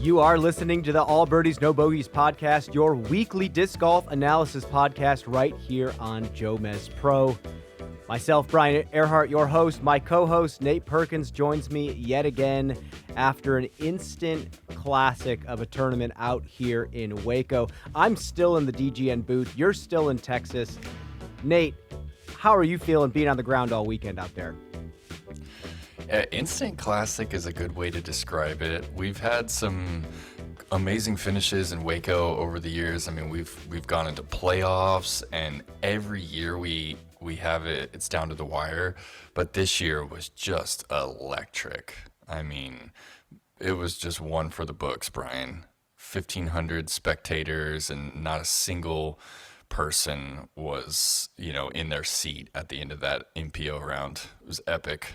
You are listening to the All Birdies, No Bogeys podcast, your weekly disc golf analysis podcast right here on JomezPro. Myself, Brian Earhart, your host. My co-host, Nate Perkins, joins me yet again after an instant classic of a tournament out here in Waco. I'm still in the DGN booth. You're still in Texas. Nate, how are you feeling being on the ground all weekend out there? Instant classic is a good way to describe it. We've had some amazing finishes in Waco over the years. I mean, we've gone into playoffs, and every year we have it. It's down to the wire. But this year was just electric. I mean, it was just one for the books, Brian. 1,500 spectators, and not a single person was, in their seat at the end of that MPO round. It was epic.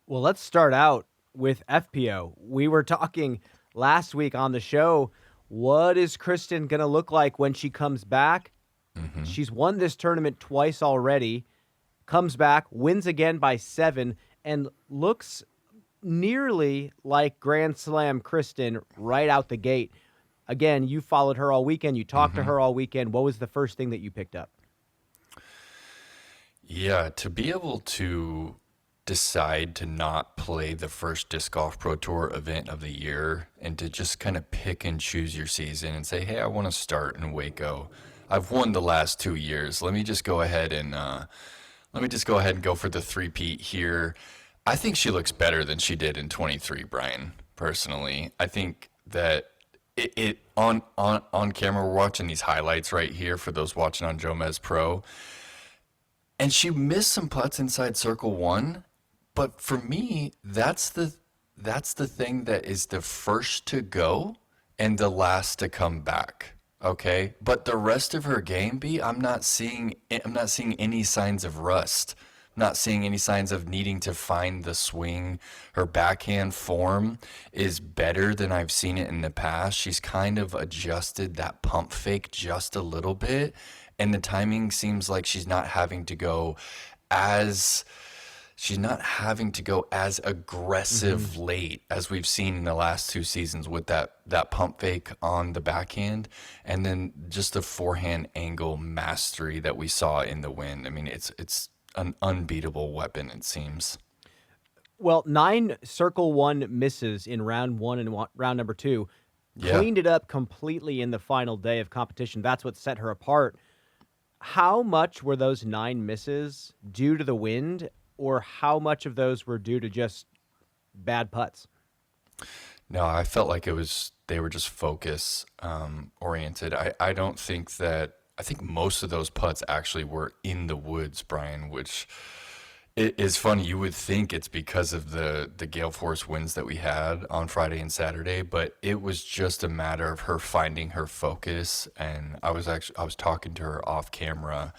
Well, let's start out with FPO. We were talking last week on the show, what is Kristen going to look like when she comes back? Mm-hmm. She's won this tournament twice already, comes back, wins again by 7, and looks nearly like Grand Slam Kristen right out the gate. Again, you followed her all weekend. You talked to her all weekend. What was the first thing that you picked up? Yeah, to be able to decide to not play the first Disc Golf Pro Tour event of the year and to just kind of pick and choose your season and say, hey, I want to start in Waco. I've won the last 2 years. Let me just go ahead and go for the three-peat here. I think she looks better than she did in 23, Brian, personally. I think that it on camera, we're watching these highlights right here for those watching on JomezPro, and she missed some putts inside circle 1. But for me, that's the thing that is the first to go and the last to come back. Okay, but the rest of her game, I'm not seeing any signs of rust. I'm not seeing any signs of needing to find the swing. Her backhand form is better than I've seen it in the past. She's kind of adjusted that pump fake just a little bit, and the timing seems like she's not having to go as aggressive late as we've seen in the last 2 seasons with that pump fake on the backhand, and then just the forehand angle mastery that we saw in the wind. I mean, it's an unbeatable weapon, it seems. Well, 9 circle 1 misses in round 1 and round number 2. Cleaned it up completely in the final day of competition. That's what set her apart. How much were those 9 misses due to the wind, or how much of those were due to just bad putts? No, I felt like they were just focus oriented. I think most of those putts actually were in the woods, Brian, which is funny. You would think it's because of the gale force winds that we had on Friday and Saturday, but it was just a matter of her finding her focus. And I was talking to her off camera,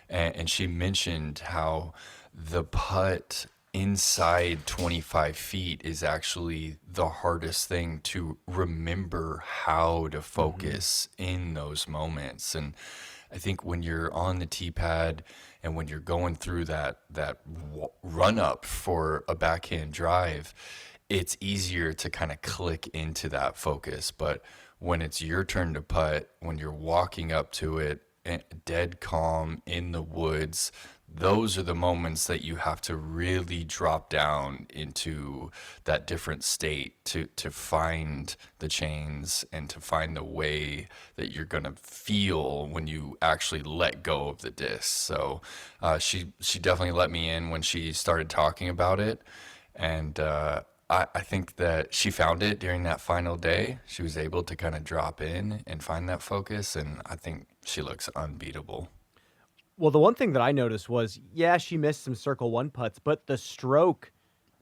and she mentioned how the putt inside 25 feet is actually the hardest thing to remember how to focus in those moments. And I think when you're on the tee pad and when you're going through that run up for a backhand drive, it's easier to kind of click into that focus. But when it's your turn to putt, when you're walking up to it, dead calm in the woods, those are the moments that you have to really drop down into that different state to find the chains and to find the way that you're going to feel when you actually let go of the disc. So she definitely let me in when she started talking about it. And I think that she found it during that final day. She was able to kind of drop in and find that focus, and I think she looks unbeatable. Well, the one thing that I noticed was, she missed some circle 1 putts, but the stroke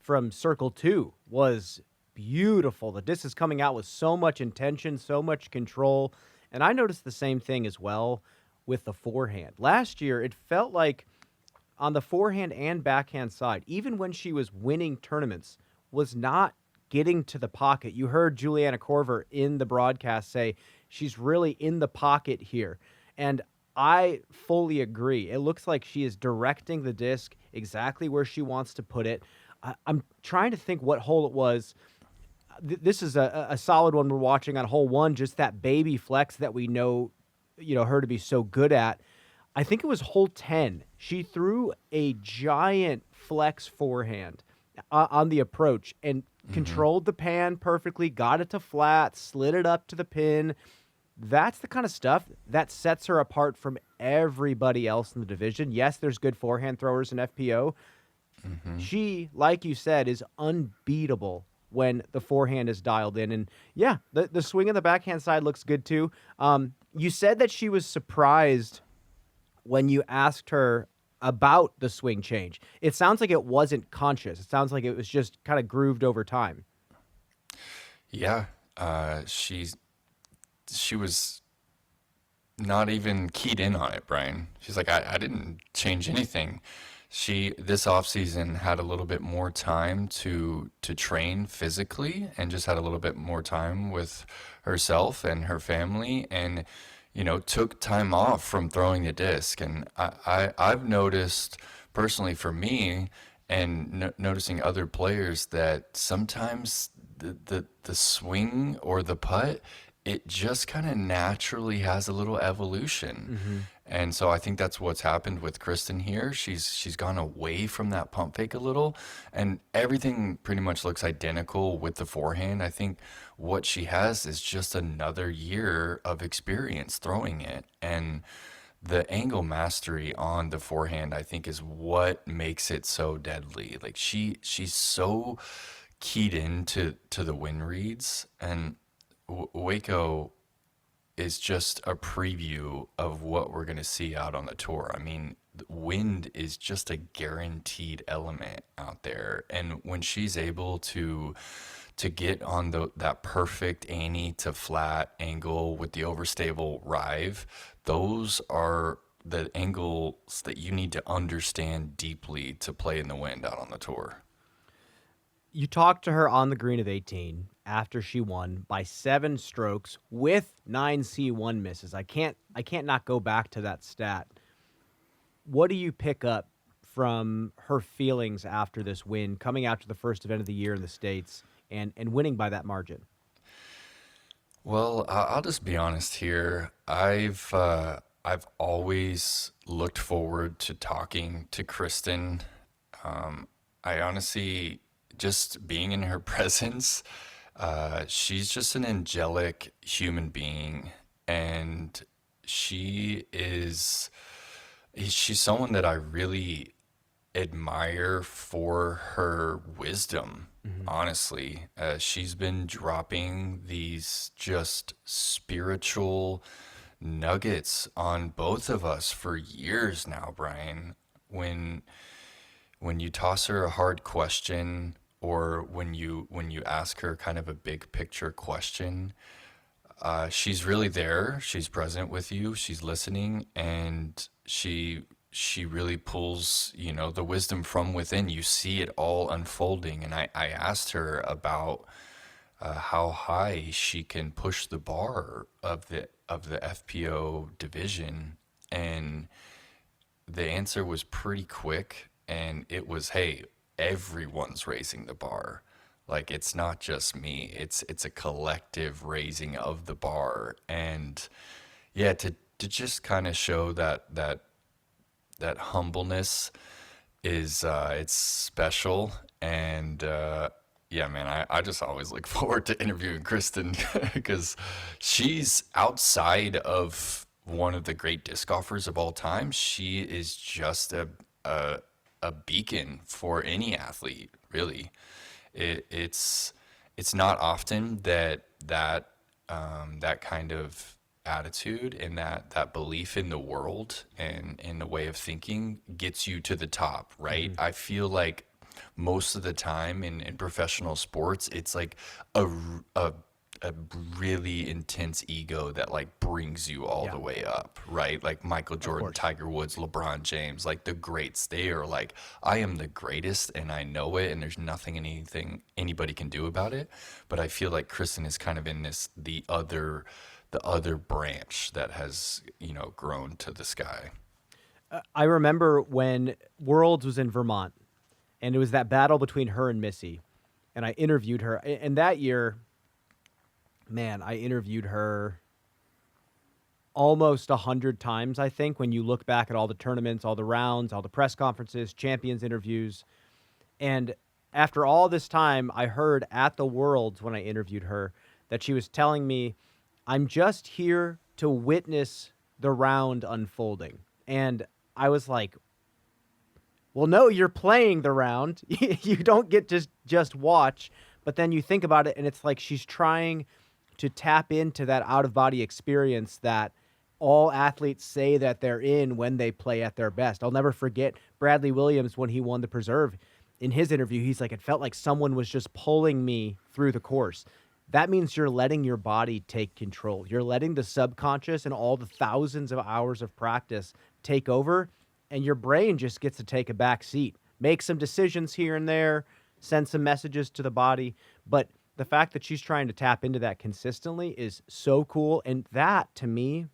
from circle 2 was beautiful. The disc is coming out with so much intention, so much control. And I noticed the same thing as well with the forehand. Last year, it felt like on the forehand and backhand side, even when she was winning tournaments, was not getting to the pocket. You heard Juliana Korver in the broadcast say she's really in the pocket here. And I fully agree. It looks like she is directing the disc exactly where she wants to put it. I'm trying to think what hole it was. this is a solid one we're watching on hole one, just that baby flex that we know, her to be so good at. I think it was hole 10. She threw a giant flex forehand on the approach and controlled the pan perfectly, got it to flat, slid it up to the pin. That's the kind of stuff that sets her apart from everybody else in the division. Yes, there's good forehand throwers in FPO. She, like you said, is unbeatable when the forehand is dialed in. And yeah, the swing on the backhand side looks good too. You said that she was surprised when you asked her about the swing change. It sounds like it wasn't conscious. It sounds like it was just kind of grooved over time. Yeah, she was not even keyed in on it, Brian. She's like, I didn't change anything. She this offseason had a little bit more time to train physically and just had a little bit more time with herself and her family, and took time off from throwing the disc. And I've noticed personally for me, and noticing other players, that sometimes the swing or the putt, it just kind of naturally has a little evolution. And so I think that's what's happened with Kristen here. She's gone away from that pump fake a little, and everything pretty much looks identical with the forehand. I think what she has is just another year of experience throwing it, and the angle mastery on the forehand, I think, is what makes it so deadly. Like she's so keyed into the wind reads, and Waco is just a preview of what we're going to see out on the tour. I mean, wind is just a guaranteed element out there, and when she's able to get on that perfect Annie to flat angle with the overstable rive, those are the angles that you need to understand deeply to play in the wind out on the tour. You talked to her on the green of 18 after she won by 7 strokes with 9 C1 misses. I can't not go back to that stat. What do you pick up from her feelings after this win, coming out to the first event of the year in the States and winning by that margin? Well, I'll just be honest here. I've always looked forward to talking to Kristen. I honestly, just being in her presence, she's just an angelic human being, and she's someone that I really admire for her wisdom. Honestly, she's been dropping these just spiritual nuggets on both of us for years now, Brian. When you toss her a hard question, or when you ask her kind of a big picture question, she's really there. She's present with you. She's listening, and she really pulls, the wisdom from within. You see it all unfolding. And I asked her about how high she can push the bar of the FPO division, and the answer was pretty quick, and it was, hey, everyone's raising the bar. Like, it's not just me. It's a collective raising of the bar. And yeah, to just kind of show that humbleness is it's special. And yeah, man, I just always look forward to interviewing Kristen because she's outside of one of the great disc golfers of all time. She is just a beacon for any athlete, really. It's not often that kind of attitude and that belief in the world and in the way of thinking gets you to the top, right? I feel like most of the time in professional sports, it's like a really intense ego that like brings you all the way up, right? Like Michael Jordan, Tiger Woods, LeBron James, like the greats, they are like, I am the greatest and I know it, and there's anything anybody can do about it. But I feel like Kristen is kind of in the other branch that has, grown to the sky. I remember when Worlds was in Vermont, and it was that battle between her and Missy. and I interviewed her. And that year, man, I interviewed her almost 100 times, I think, when you look back at all the tournaments, all the rounds, all the press conferences, champions interviews. And after all this time, I heard at the Worlds when I interviewed her that she was telling me, I'm just here to witness the round unfolding. And I was like, well, no, you're playing the round. You don't get to just watch. But then you think about it, and it's like she's trying to tap into that out-of-body experience that all athletes say that they're in when they play at their best. I'll never forget Bradley Williams when he won the Preserve. In his interview, he's like, it felt like someone was just pulling me through the course. That means you're letting your body take control. You're letting the subconscious and all the thousands of hours of practice take over, and your brain just gets to take a back seat, make some decisions here and there, send some messages to the body. But the fact that she's trying to tap into that consistently is so cool. And that, to me,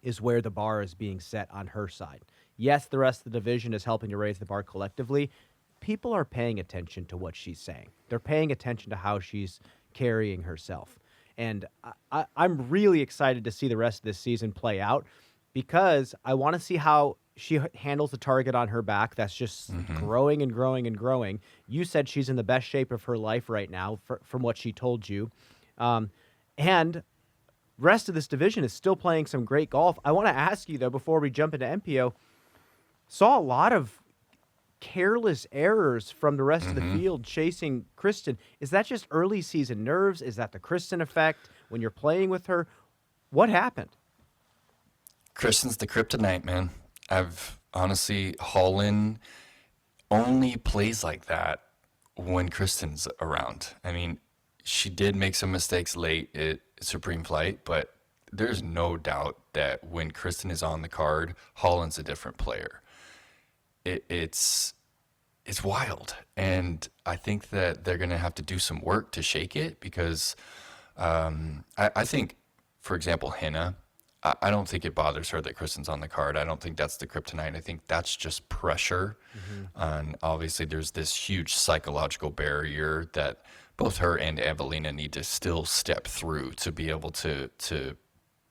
is where the bar is being set on her side. Yes, the rest of the division is helping to raise the bar collectively. People are paying attention to what she's saying. They're paying attention to how she's carrying herself. And I'm really excited to see the rest of this season play out because I want to see how she handles the target on her back that's just growing and growing and growing. You said she's in the best shape of her life right now from what she told you. And rest of this division is still playing some great golf. I want to ask you, though, before we jump into MPO, saw a lot of careless errors from the rest of the field chasing Kristen. Is that just early season nerves? Is that the Kristen effect when you're playing with her? What happened? Kristen's the kryptonite, man. I've honestly, Holland only plays like that when Kristen's around. I mean, she did make some mistakes late at Supreme Flight, but there's no doubt that when Kristen is on the card, Holland's a different player. It's wild, and I think that they're going to have to do some work to shake it because I think, for example, Hannah, I don't think it bothers her that Kristen's on the card. I don't think that's the kryptonite. I think that's just pressure. And obviously there's this huge psychological barrier that both her and Evelina need to still step through to be able to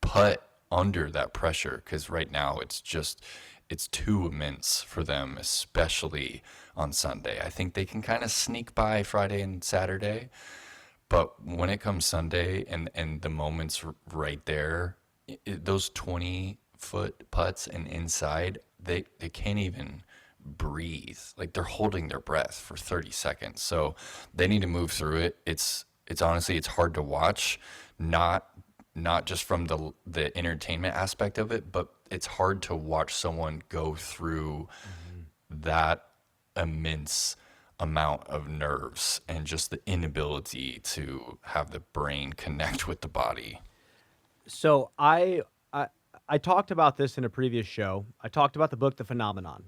putt under that pressure. Because right now it's too immense for them, especially on Sunday. I think they can kind of sneak by Friday and Saturday. But when it comes Sunday and the moments right there, those 20-foot putts and inside, they can't even breathe. Like they're holding their breath for 30 seconds. So they need to move through it. It's honestly, it's hard to watch, not just from the entertainment aspect of it, but it's hard to watch someone go through that immense amount of nerves and just the inability to have the brain connect with the body. So I talked about this in a previous show. I talked about the book, The Phenomenon.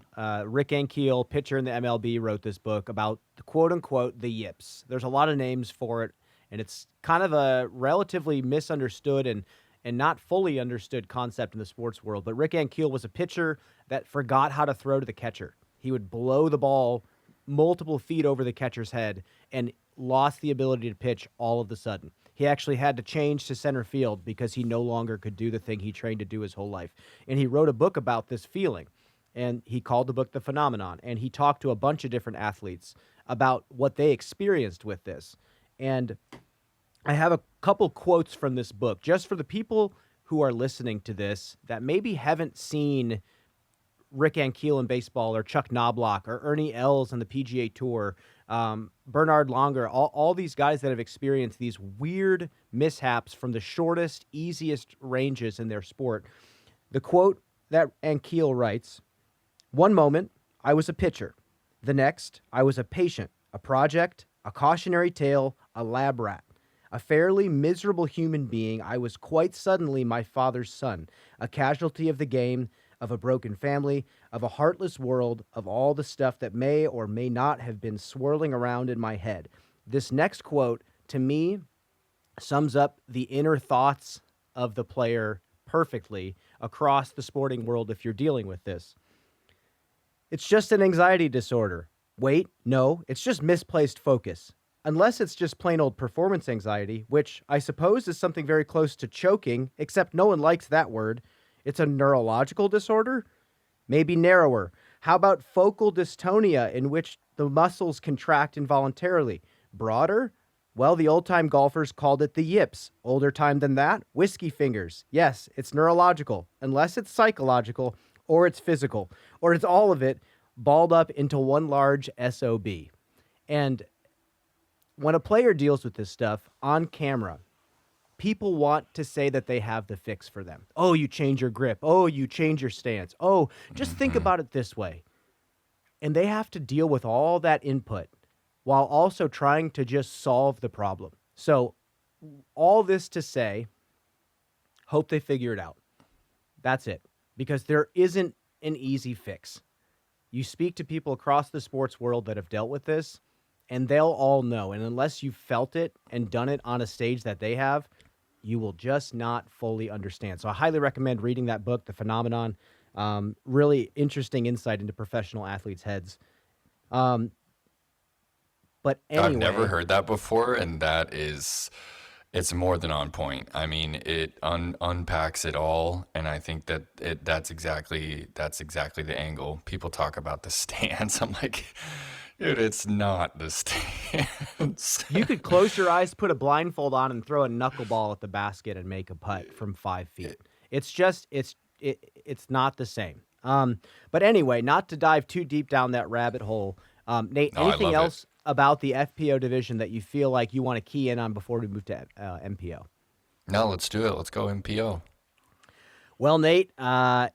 Rick Ankiel, pitcher in the MLB, wrote this book about the quote-unquote the yips. There's a lot of names for it, and it's kind of a relatively misunderstood and not fully understood concept in the sports world. But Rick Ankiel was a pitcher that forgot how to throw to the catcher. He would blow the ball multiple feet over the catcher's head and lost the ability to pitch all of a sudden. He actually had to change to center field because he no longer could do the thing he trained to do his whole life. And he wrote a book about this feeling, and he called the book The Phenomenon. And he talked to a bunch of different athletes about what they experienced with this. And I have a couple quotes from this book, just for the people who are listening to this that maybe haven't seen Rick Ankiel in baseball, or Chuck Knobloch, or Ernie Els on the PGA Tour, Bernard Longer, all these guys that have experienced these weird mishaps from the shortest, easiest ranges in their sport. The quote that Ankiel writes, "One moment, I was a pitcher. The next, I was a patient, a project, a cautionary tale, a lab rat. A fairly miserable human being, I was quite suddenly my father's son, a casualty of the game, of a broken family, of a heartless world, of all the stuff that may or may not have been swirling around in my head." This next quote, to me, sums up the inner thoughts of the player perfectly across the sporting world if you're dealing with this. "It's just an anxiety disorder. Wait, no, it's just misplaced focus. unless it's just plain old performance anxiety, which I suppose is something very close to choking, except no one likes that word. It's a neurological disorder? Maybe narrower. How about focal dystonia, in which the muscles contract involuntarily? Broader? Well, the old-time golfers called it the yips. Older time than that? Whiskey fingers. Yes, it's neurological, unless it's psychological, or it's physical, or it's all of it balled up into one large SOB. And when a player deals with this stuff on camera, people want to say that they have the fix for them. Oh, you change your grip. Oh, you change your stance. Oh, just think about it this way. And they have to deal with all that input while also trying to just solve the problem. So all this to say, hope they figure it out. That's it. Because there isn't an easy fix. You speak to people across the sports world that have dealt with this, and they'll all know. And unless you've felt it and done it on a stage that they have, you will just not fully understand. So I highly recommend reading that book, The Phenomenon. Really interesting insight into professional athletes' heads. But anyway, I've never heard that before, and it's more than on point. I mean, it unpacks it all, and I think that that's exactly the angle. People talk about the stance. I'm like, dude, it's not the stance. you could close your eyes, put a blindfold on, and throw a knuckleball at the basket and make a putt from 5 feet. It's just it's not the same. But anyway, not to dive too deep down that rabbit hole. Nate, No, I anything love else about the FPO division that you feel like you want to key in on before we move to MPO? No, let's do it. Let's go MPO. Well, Nate, I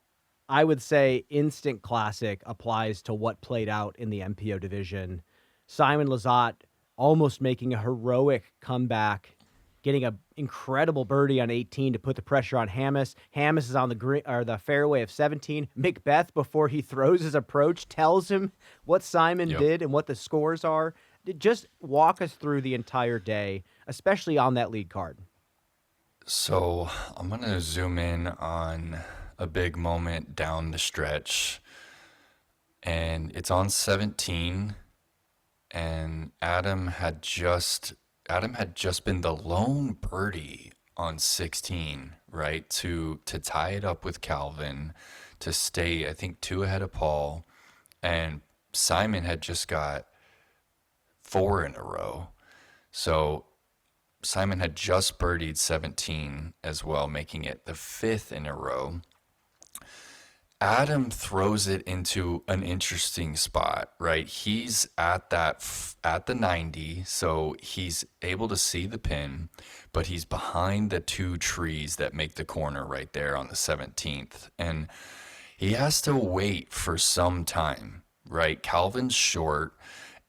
would say instant classic applies to what played out in the MPO division. Simon Lizotte almost making a heroic comeback, getting an incredible birdie on 18 to put the pressure on Hamas. Hamas is on the green or the fairway of 17. Macbeth, before he throws his approach, tells him what Simon did and what the scores are. Just walk us through the entire day, especially on that lead card. So I'm gonna zoom in on a big moment down the stretch, and it's on 17, and Adam had just been the lone birdie on 16, right? To tie it up with Calvin, to stay, I think, 2 ahead of Paul, and Simon had just got 4 in a row. So Simon had just birdied 17 as well, making it the 5th in a row. Adam throws it into an interesting spot, right? He's at the 90, so he's able to see the pin, but he's behind the 2 trees that make the corner right there on the 17th. And he has to wait for some time, right? Calvin's short,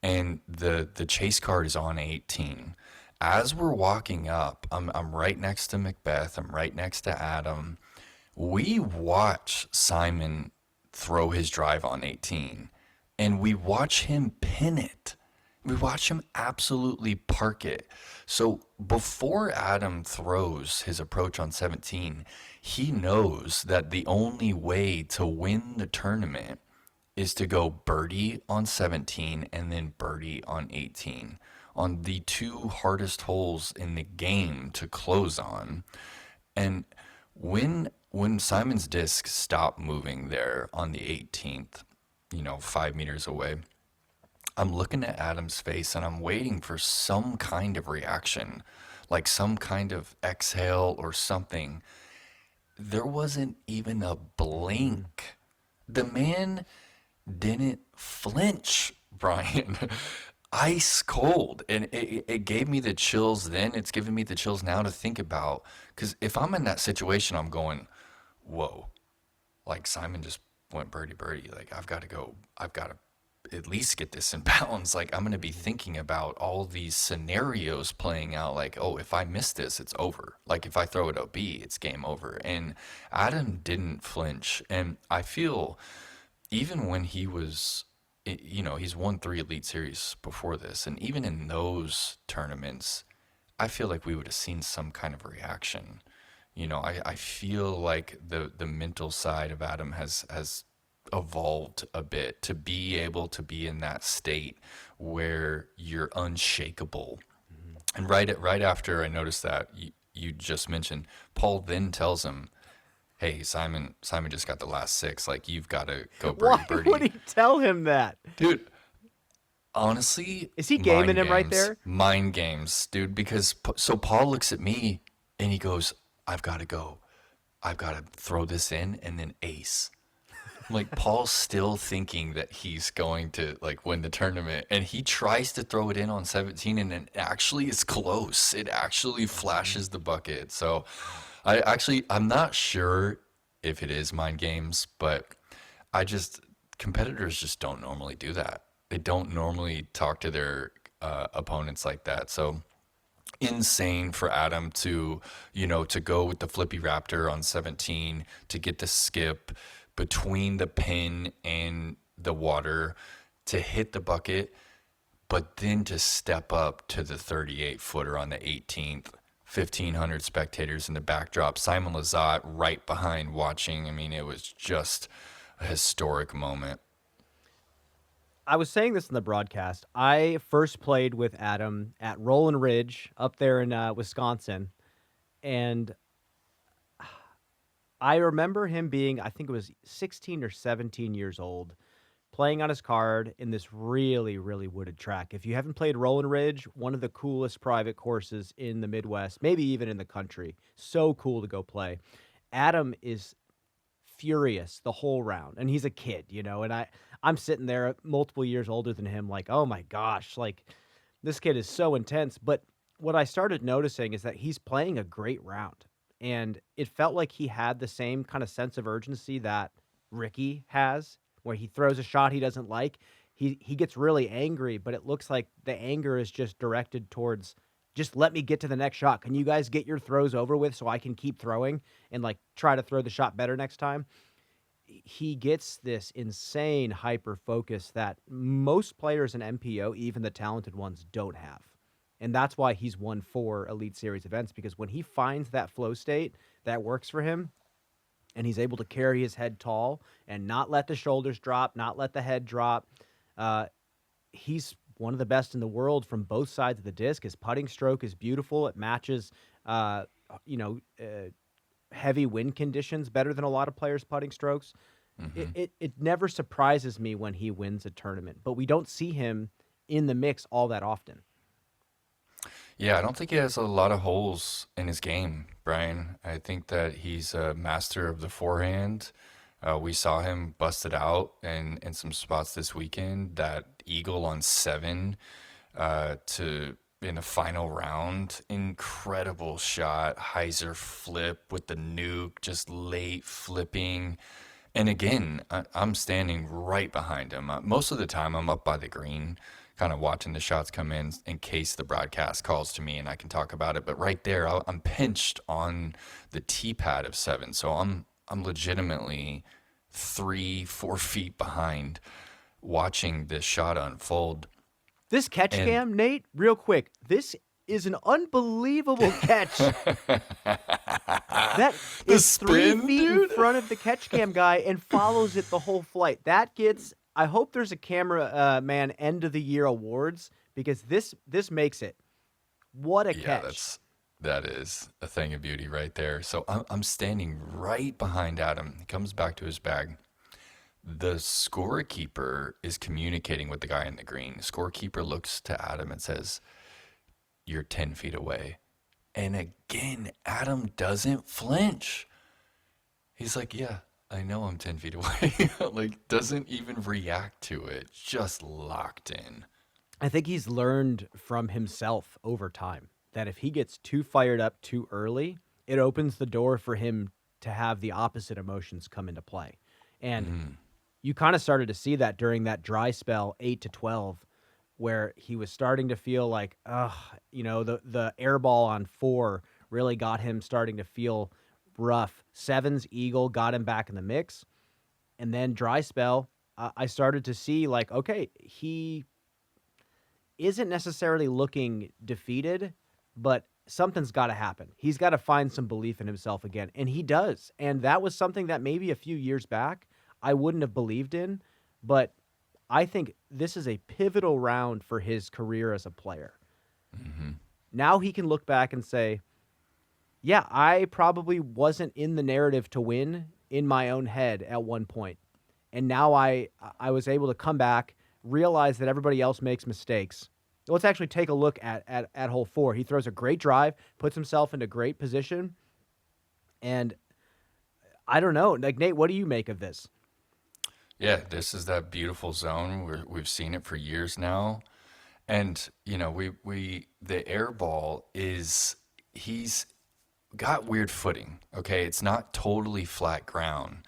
and the chase card is on 18. As we're walking up, I'm right next to Macbeth, I'm right next to Adam. We watch Simon throw his drive on 18, and we watch him pin it. We watch him absolutely park it. So before Adam throws his approach on 17, he knows that the only way to win the tournament is to go birdie on 17 and then birdie on 18, on the 2 hardest holes in the game to close on. And when Simon's disc stopped moving there on the 18th, 5 meters away, I'm looking at Adam's face and I'm waiting for some kind of reaction, like some kind of exhale or something. There wasn't even a blink. The man didn't flinch, Brian. Ice cold. And it gave me the chills then. It's giving me the chills now to think about. Because if I'm in that situation, I'm going, whoa. Like Simon just went birdie birdie. Like I've got to at least get this in balance. Like I'm going to be thinking about all these scenarios playing out. Like, oh, if I miss this, it's over. Like if I throw it OB, it's game over. And Adam didn't flinch. And I feel even when he was, he's won 3 Elite Series before this. And even in those tournaments, I feel like we would have seen some kind of reaction. I feel like the mental side of Adam has evolved a bit to be able to be in that state where you're unshakable. And right after I noticed that, you just mentioned, Paul then tells him, "Hey, Simon just got the last 6. Like, you've got to go Why birdie would birdie." he tell him that? Dude, honestly, Is he gaming him right there? Mind games, dude. Because so Paul looks at me and he goes, "I've got to go. I've got to throw this in and then ace." Like, Paul's still thinking that he's going to like win the tournament, and he tries to throw it in on 17, and it actually is close. It actually flashes the bucket. So I'm not sure if it is mind games, but competitors just don't normally do that. They don't normally talk to their opponents like that. So insane for Adam to, to go with the flippy raptor on 17 to get the skip between the pin and the water to hit the bucket, but then to step up to the 38 footer on the 18th, 1,500 spectators in the backdrop, Simon Lizotte right behind watching. I mean, it was just a historic moment. I was saying this in the broadcast. I first played with Adam at Roland Ridge up there in Wisconsin, and I remember him being, I think it was 16 or 17 years old, playing on his card in this really, really wooded track. If you haven't played Roland Ridge, one of the coolest private courses in the Midwest, maybe even in the country. So cool to go play. Adam is furious the whole round, and he's a kid, and I'm sitting there multiple years older than him, like, oh my gosh, like, this kid is so intense. But what I started noticing is that he's playing a great round, and it felt like he had the same kind of sense of urgency that Ricky has, where he throws a shot he doesn't like. He gets really angry, but it looks like the anger is just directed towards, just let me get to the next shot. Can you guys get your throws over with so I can keep throwing and like try to throw the shot better next time? He gets this insane hyper focus that most players in MPO, even the talented ones, don't have. And that's why he's won 4 Elite Series events, because when he finds that flow state that works for him, and he's able to carry his head tall and not let the shoulders drop, not let the head drop, he's one of the best in the world from both sides of the disc. His putting stroke is beautiful. It matches, heavy wind conditions better than a lot of players' putting strokes. Mm-hmm. It never surprises me when he wins a tournament, but we don't see him in the mix all that often. Yeah, I don't think he has a lot of holes in his game, Brian. I think that he's a master of the forehand. We saw him bust it out in some spots this weekend. That eagle on 7 in the final round, incredible shot. Heiser flip with the nuke, just late flipping. And again, I'm standing right behind him. Most of the time, I'm up by the green, kind of watching the shots come in case the broadcast calls to me and I can talk about it. But right there, I'm pinched on the tee pad of 7, so I'm legitimately 3-4 feet behind, watching this shot unfold. This catch cam, Nate, real quick, this is an unbelievable catch. That is spin, 3 feet dude, in front of the catch cam guy and follows it the whole flight. That gets, I hope there's a camera man end of the year awards, because this makes it. What a catch. That is a thing of beauty right there. So I'm standing right behind Adam. He comes back to his bag. The scorekeeper is communicating with the guy in the green. The scorekeeper looks to Adam and says, "You're 10 feet away." And again, Adam doesn't flinch. He's like, "Yeah, I know I'm 10 feet away." Like, doesn't even react to it. Just locked in. I think he's learned from himself over time that if he gets too fired up too early, it opens the door for him to have the opposite emotions come into play. And you kind of started to see that during that dry spell, 8-12, where he was starting to feel like, the air ball on 4 really got him starting to feel rough. 7's eagle got him back in the mix. And then dry spell, I started to see like, okay, he isn't necessarily looking defeated, but something's got to happen. He's got to find some belief in himself again. And he does. And that was something that maybe a few years back I wouldn't have believed in, but I think this is a pivotal round for his career as a player. Hmm. Now he can look back and say, yeah, I probably wasn't in the narrative to win in my own head at one point. And now I was able to come back, realize that everybody else makes mistakes. Let's actually take a look at hole 4. He throws a great drive, puts himself into great position, and I don't know. Like, Nate, what do you make of this? Yeah, this is that beautiful zone. We've seen it for years now. And, the air ball is, he's got weird footing. Okay. It's not totally flat ground.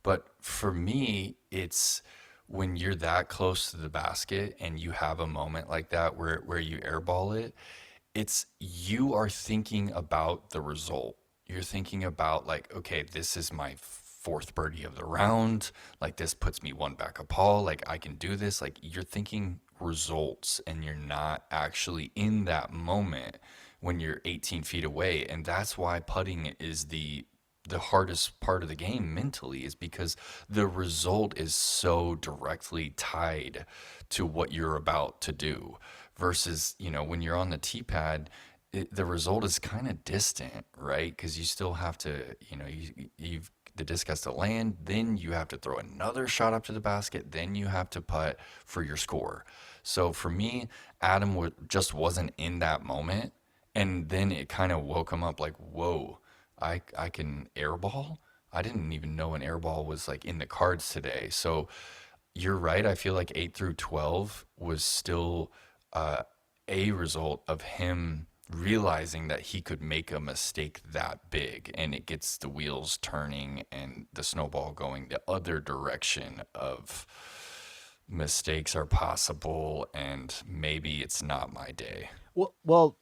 But for me, it's when you're that close to the basket and you have a moment like that where you airball it, it's you are thinking about the result. You're thinking about like, okay, this is my fourth birdie of the round. Like this puts me one back of Paul. Like I can do this. Like you're thinking results and you're not actually in that moment when you're 18 feet away. And that's why putting is the hardest part of the game mentally, is because the result is so directly tied to what you're about to do versus, when you're on the tee pad, the result is kind of distant, right? Because you still have to, you've the disc has to land, then you have to throw another shot up to the basket, then you have to putt for your score. So for me, Adam just wasn't in that moment, and then it kind of woke him up like, whoa, I can airball. I didn't even know an airball was like in the cards today. So you're right. I feel like 8 through 12 was still a result of him realizing that he could make a mistake that big, and it gets the wheels turning and the snowball going the other direction of mistakes are possible and maybe it's not my day. Well,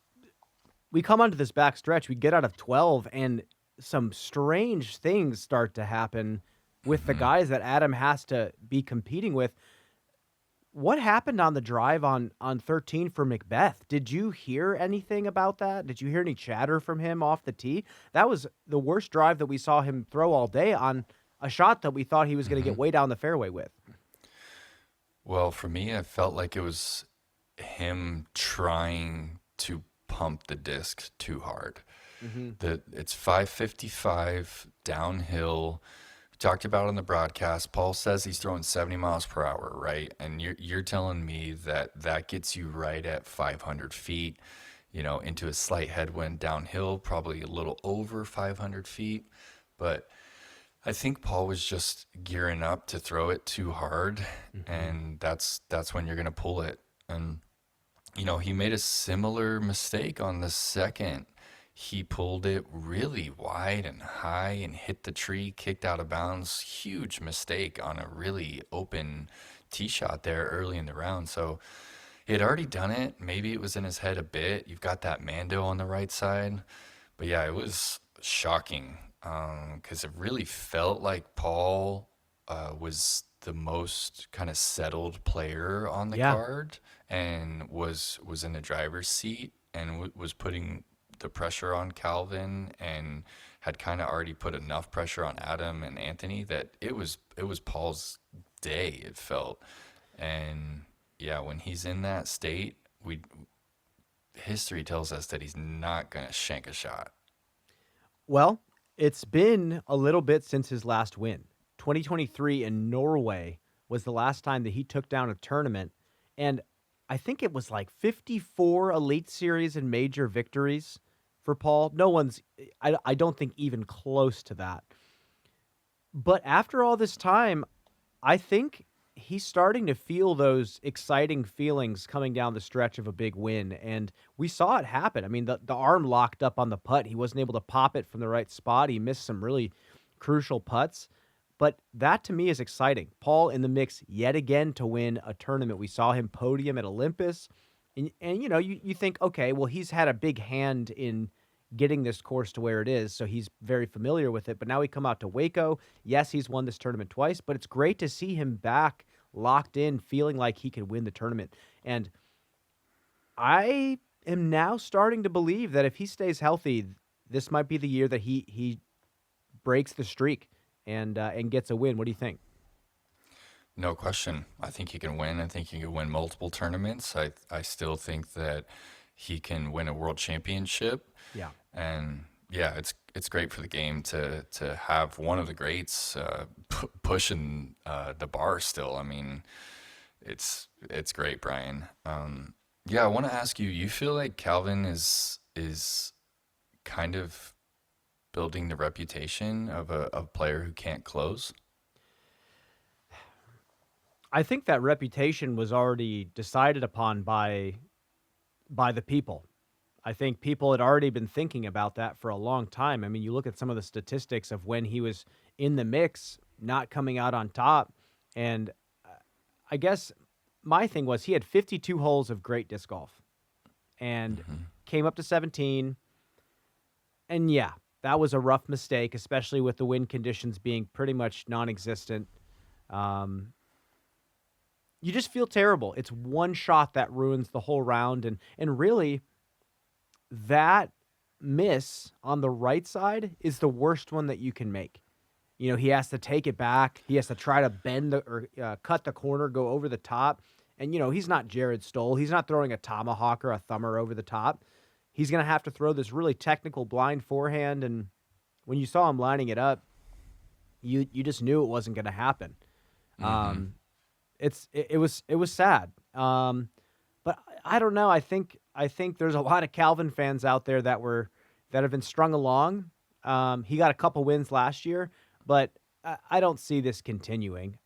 we come onto this back stretch, we get out of 12, and some strange things start to happen with the Hmm. guys that Adam has to be competing with. What happened on the drive on 13 for Macbeth? Did you hear anything about that? Did you hear any chatter from him off the tee? That was the worst drive that we saw him throw all day on a shot that we thought he was going to Hmm. get way down the fairway with. Well, for me, I felt like it was him trying to pump the disc too hard. Hmm. It's 555 downhill. We talked about it on the broadcast. Paul says he's throwing 70 miles per hour, right? And you're telling me that gets you right at 500 feet, into a slight headwind downhill, probably a little over 500 feet. But I think Paul was just gearing up to throw it too hard, Hmm. and that's when you're gonna pull it. And he made a similar mistake on the second. He pulled it really wide and high and hit the tree, kicked out of bounds. Huge mistake on a really open tee shot there early in the round. So he had already done it. Maybe it was in his head a bit. You've got that Mando on the right side. But yeah, it was shocking because it really felt like Paul was the most kind of settled player on the Yeah. card and was in the driver's seat and was putting the pressure on Calvin and had kind of already put enough pressure on Adam and Anthony that it was Paul's day, it felt. And yeah, when he's in that state, we history tells us that he's not gonna shank a shot. Well, it's been a little bit since his last win. 2023 in Norway was the last time that he took down a tournament. And I think it was like 54 Elite Series and major victories for Paul. No one's, I don't think, even close to that. But after all this time, I think he's starting to feel those exciting feelings coming down the stretch of a big win. And we saw it happen. I mean, the arm locked up on the putt. He wasn't able to pop it from the right spot. He missed some really crucial putts. But that to me is exciting. Paul in the mix yet again to win a tournament. We saw him podium at Olympus. And you think, okay, well, he's had a big hand in getting this course to where it is, so he's very familiar with it. But now we come out to Waco. Yes, he's won this tournament twice, but it's great to see him back locked in, feeling like he could win the tournament. And I am now starting to believe that if he stays healthy, this might be the year that he breaks the streak and gets a win. What do you think? No question. I think he can win. I think he can win multiple tournaments. I still think that he can win a world championship. Yeah. And yeah, it's great for the game to have one of the greats pushing the bar still. I mean, it's great, Brian. Yeah, I want to ask you. You feel like Calvin is kind of building the reputation of a player who can't close? I think that reputation was already decided upon by the people. I think people had already been thinking about that for a long time. I mean, you look at some of the statistics of when he was in the mix, not coming out on top, and I guess my thing was he had 52 holes of great disc golf and came up to 17. And yeah, that was a rough mistake, especially with the wind conditions being pretty much non-existent. Um, you just feel terrible. It's one shot that ruins the whole round, and really, that miss on the right side is the worst one that you can make. You know, he has to take it back. He has to try to bend or cut the corner, go over the top. And, you know, he's not Jared Stoll. He's not throwing a tomahawk or a thumber over the top. He's going to have to throw this really technical blind forehand. And when you saw him lining it up, you just knew it wasn't going to happen. It was sad. But I don't know. I think there's a lot of Calvin fans out there that have been strung along. He got a couple wins last year, but I don't see this continuing.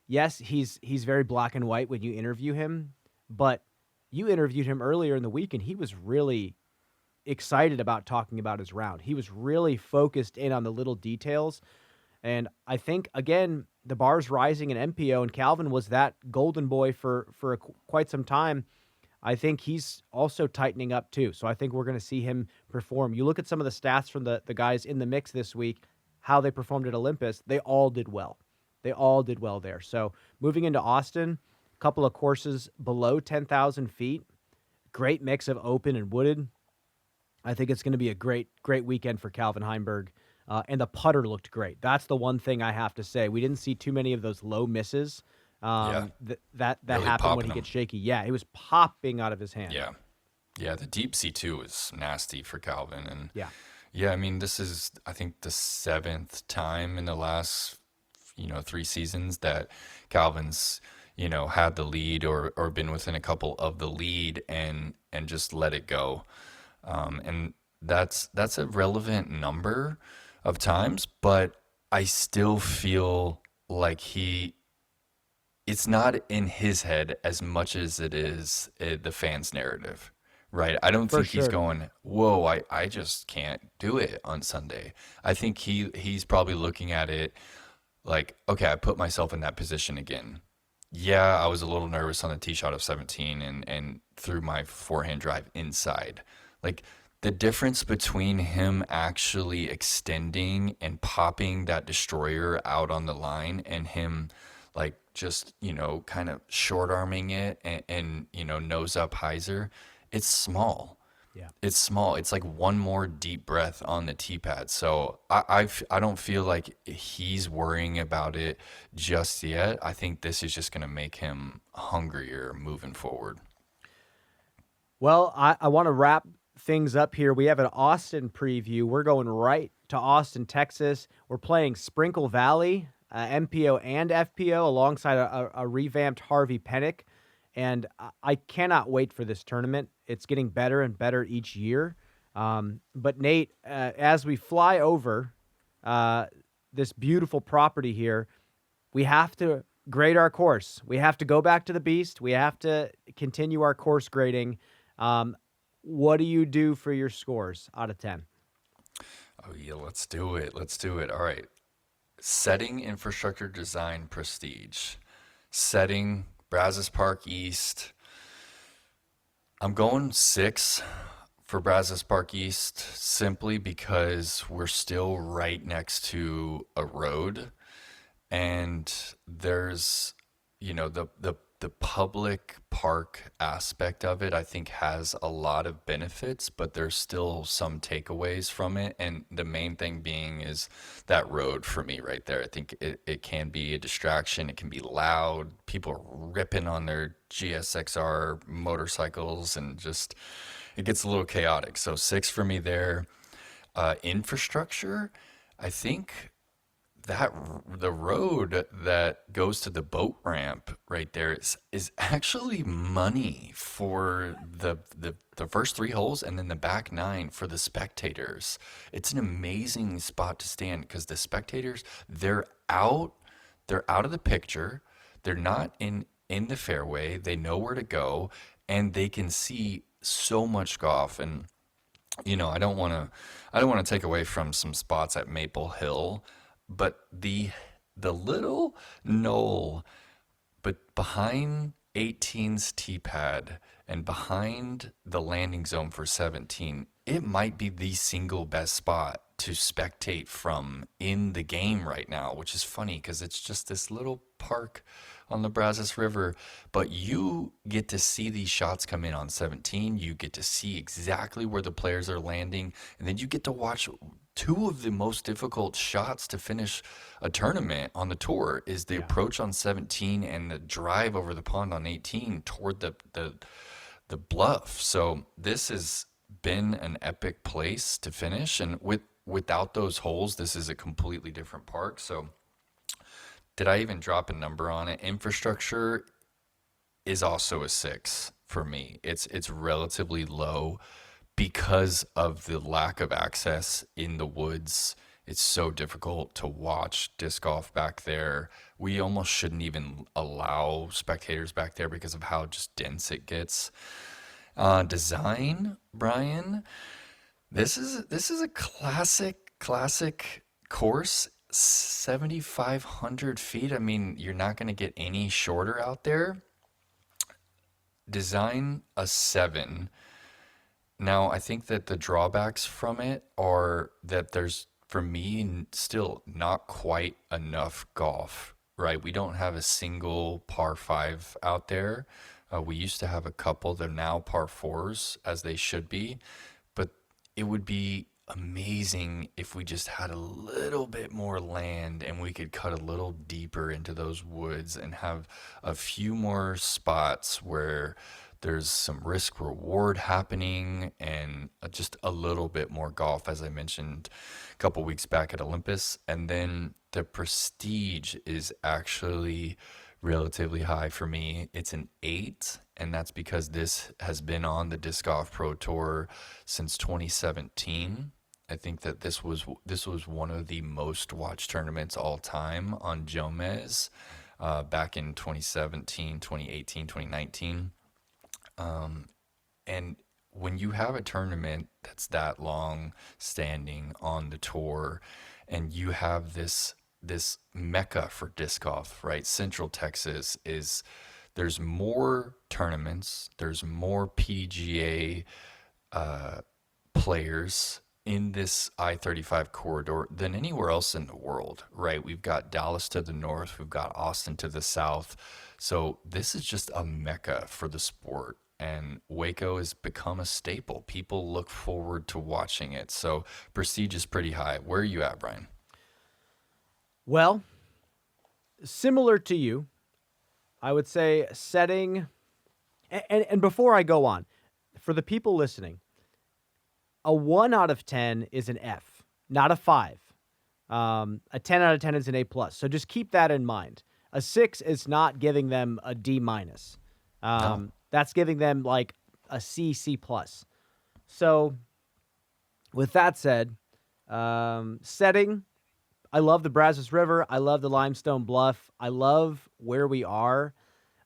Yes, he's very black and white when you interview him, but you interviewed him earlier in the week, and he was really excited about talking about his round. He was really focused in on the little details. And I think, again, the bar's rising in MPO, and Calvin was that golden boy for quite some time. I think he's also tightening up too. So I think we're going to see him perform. You look at some of the stats from the guys in the mix this week, how they performed at Olympus, they all did well. They all did well there. So moving into Austin, a couple of courses below 10,000 feet, great mix of open and wooded. I think it's going to be a great weekend for Calvin Heimberg. And the putter looked great. That's the one thing I have to say. We didn't see too many of those low misses that really happened when he gets shaky. Yeah, he was popping out of his hand. Yeah, the deep C2 was nasty for Calvin. And yeah, I mean, this is, I think, the 7th time in the last 3 seasons that Calvin's had the lead or been within a couple of the lead and just let it go. And that's a relevant number of times, but I still feel like it's not in his head as much as it is the fans' narrative, right? I don't think he's going, whoa, I just can't do it on Sunday. I think he's probably looking at it like, okay, I put myself in that position again. Yeah, I was a little nervous on the tee shot of 17 and threw my forehand drive inside. Like, the difference between him actually extending and popping that destroyer out on the line and him like just, kind of short arming it and nose up hyzer, it's small. Yeah. It's small. It's like one more deep breath on the tee pad. So I don't feel like he's worrying about it just yet. I think this is just going to make him hungrier moving forward. Well, I want to wrap things up here. We have an Austin preview. We're going right to Austin, Texas. We're playing Sprinkle Valley, MPO and FPO, alongside a revamped Harvey Pennick. And I cannot wait for this tournament. It's getting better and better each year. But Nate, as we fly over this beautiful property here, we have to grade our course. We have to go back to the beast. We have to continue our course grading. What do you do for your scores out of 10? Oh, yeah, let's do it. All right. Setting, infrastructure, design, prestige. Setting, Brazos Park East. I'm going 6 for Brazos Park East simply because we're still right next to a road. And there's, the the public park aspect of it, I think, has a lot of benefits, but there's still some takeaways from it. And the main thing being is that road for me right there. I think it can be a distraction. It can be loud. People are ripping on their GSXR motorcycles and just it gets a little chaotic. So 6 for me there. Infrastructure, I think that the road that goes to the boat ramp right there is actually money for the first 3 holes and then the back 9 for the spectators. It's an amazing spot to stand because the spectators, they're out of the picture. They're not in the fairway. They know where to go and they can see so much golf. And I don't want to take away from some spots at Maple Hill, but the little knoll, but behind 18's tee pad and behind the landing zone for 17, it might be the single best spot to spectate from in the game right now, which is funny because it's just this little park on the Brazos River, but you get to see these shots come in on 17. You get to see exactly where the players are landing, and then you get to watch 2 of the most difficult shots to finish a tournament on the tour is the Yeah. approach on 17 and the drive over the pond on 18 toward the bluff. So this has been an epic place to finish, and without those holes, this is a completely different park. So did I even drop a number on it? Infrastructure is also a 6 for me. It's relatively low because of the lack of access in the woods. It's so difficult to watch disc golf back there. We almost shouldn't even allow spectators back there because of how just dense it gets. Design, Brian. This is a classic course. 7,500 feet. I mean, you're not going to get any shorter out there. Design a 7. Now, I think that the drawbacks from it are that there's, for me, still not quite enough golf, right? We don't have a single par 5 out there. We used to have a couple. They're now par 4s, as they should be. But it would be amazing if we just had a little bit more land and we could cut a little deeper into those woods and have a few more spots where there's some risk reward happening and just a little bit more golf, as I mentioned a couple weeks back at Olympus. And then the prestige is actually relatively high for me. It's an 8, and that's because this has been on the Disc Golf Pro Tour since 2017. I think that this was one of the most watched tournaments all time on Jomez back in 2017, 2018, 2019. And when you have a tournament that's that long standing on the tour and you have this mecca for disc golf, right? Central Texas there's more tournaments, there's more PGA players in this I-35 corridor than anywhere else in the world, right? We've got Dallas to the north, we've got Austin to the south. So this is just a mecca for the sport. And Waco has become a staple. People look forward to watching it. So prestige is pretty high. Where are you at, Brian? Well, similar to you, I would say setting, and before I go on, for the people listening, a 1 out of 10 is an F, not a 5. A 10 out of 10 is an A+. So just keep that in mind. A 6 is not giving them a D-. No. That's giving them like a C+. So with that said, setting, I love the Brazos River. I love the Limestone Bluff. I love where we are.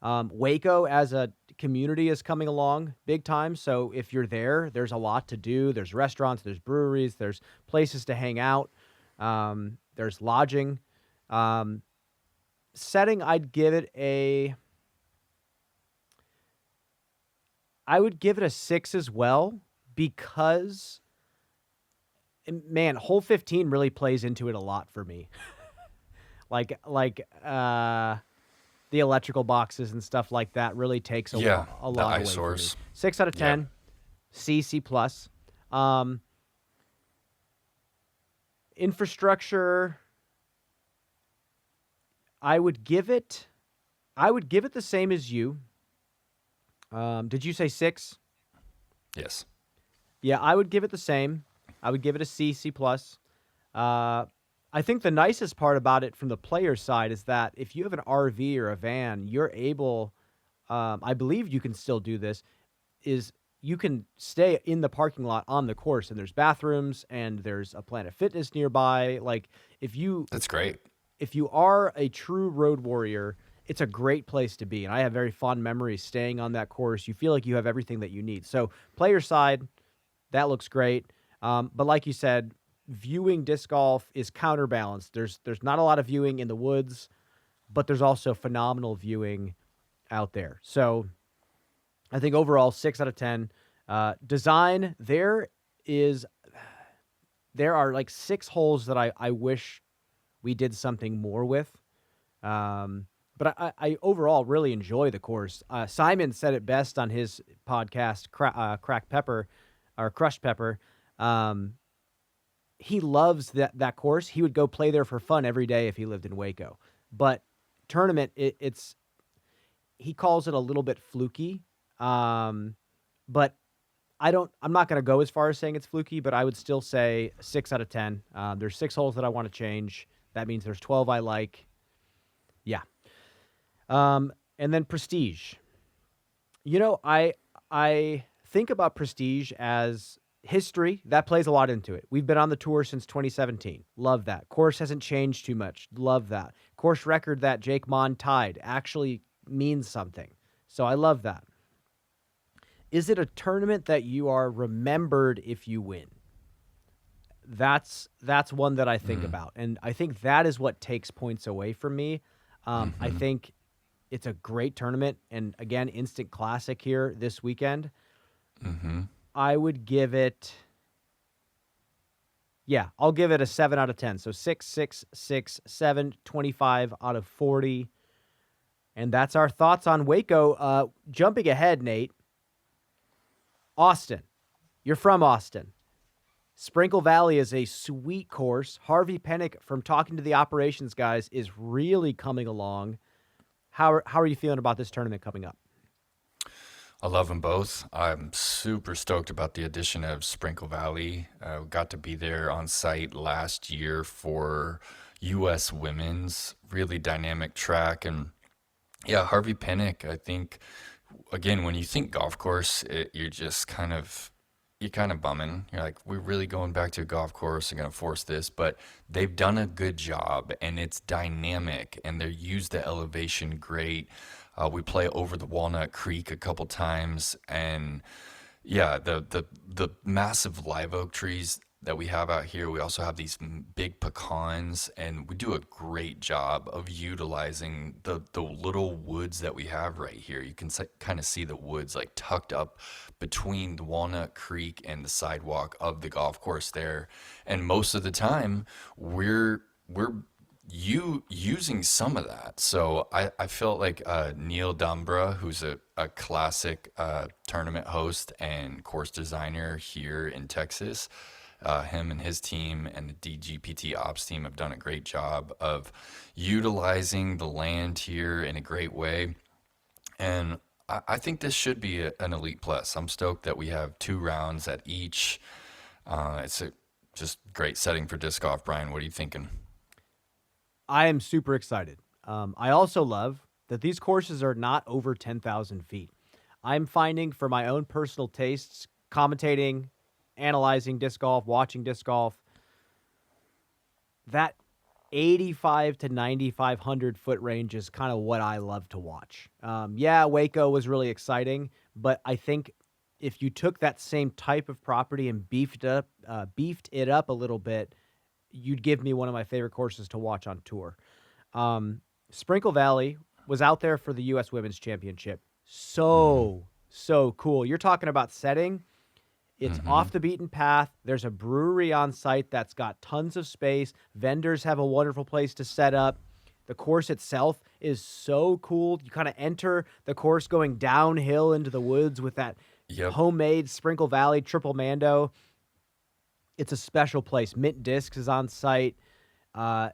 Waco as a community is coming along big time. So if you're there, there's a lot to do. There's restaurants, there's breweries, there's places to hang out. There's lodging. Setting, I would give it a 6 as well because, man, hole 15 really plays into it a lot for me. The the electrical boxes and stuff like that really takes a Yeah, lot the away from me. eyesores. 6 out of 10, C plus. Infrastructure, I would give it the same as you. Did you say 6? Yes. Yeah, I would give it the same. I would give it a C plus. I think the nicest part about it from the player side is that if you have an RV or a van, you're able, I believe you can still do this, is you can stay in the parking lot on the course, and there's bathrooms and there's a Planet Fitness nearby. Like That's great. if you are a true road warrior, it's a great place to be. And I have very fond memories staying on that course. You feel like you have everything that you need. So player side, that looks great. But like you said, viewing disc golf is counterbalanced. There's not a lot of viewing in the woods, but there's also phenomenal viewing out there. So I think overall 6 out of 10. Design, there are like 6 holes that I wish we did something more with. But I overall really enjoy the course. Simon said it best on his podcast, Cracked Pepper, or Crushed Pepper. He loves that course. He would go play there for fun every day if he lived in Waco. But tournament, he calls it a little bit fluky. But I'm not going to go as far as saying it's fluky, but I would still say 6 out of 10. There's 6 holes that I want to change. That means there's 12 I like. Yeah. And then Prestige. You know, I think about Prestige as history. That plays a lot into it. We've been on the tour since 2017. Love that. Course hasn't changed too much. Love that. Course record that Jake Mon tied actually means something. So I love that. Is it a tournament that you are remembered if you win? That's one that I think about. And I think that is what takes points away from me. I think it's a great tournament. And again, instant classic here this weekend. I would give it, I'll give it a 7 out of 10. So 6, 6, 6, 7, 25 out of 40. And that's our thoughts on Waco. Jumping ahead, Nate. Austin. You're from Austin. Sprinkle Valley is a sweet course. Harvey Pennick, from talking to the operations guys, is really coming along. How are you feeling about this tournament coming up? I love them both. I'm super stoked about the addition of Sprinkle Valley. Got to be there on site last year for U.S. Women's. Really dynamic track. And yeah, Harvey Pennick, I think, again, when you think golf course, you're kind of bumming. You're like, we're really going back to a golf course and going to force this, but they've done a good job and it's dynamic and they use the elevation great. We play over the Walnut Creek a couple times, and yeah, the massive live oak trees that we have out here. We also have these big pecans, and we do a great job of utilizing the little woods that we have right here. You can kind of see the woods like tucked up between the Walnut Creek and the sidewalk of the golf course there. And most of the time, we're using some of that. So I felt like Neil Dumbra, who's a classic tournament host and course designer here in Texas, him and his team and the DGPT ops team have done a great job of utilizing the land here in a great way. And I think this should be an Elite Plus. I'm stoked that we have 2 rounds at each. It's a just great setting for disc golf. Brian, what are you thinking? I am super excited. I also love that these courses are not over 10,000 feet. I'm finding, for my own personal tastes, commentating, analyzing disc golf, watching disc golf, that 85 to 9,500 foot range is kind of what I love to watch. Waco was really exciting, but I think if you took that same type of property and beefed it up a little bit, you'd give me one of my favorite courses to watch on tour. Sprinkle Valley was out there for the U.S. Women's Championship. So cool. You're talking about setting. It's off the beaten path. There's a brewery on site that's got tons of space. Vendors have a wonderful place to set up. The course itself is so cool. You kind of enter the course going downhill into the woods with that Yep. homemade Sprinkle Valley Triple Mando. It's a special place. Mint Discs is on site, and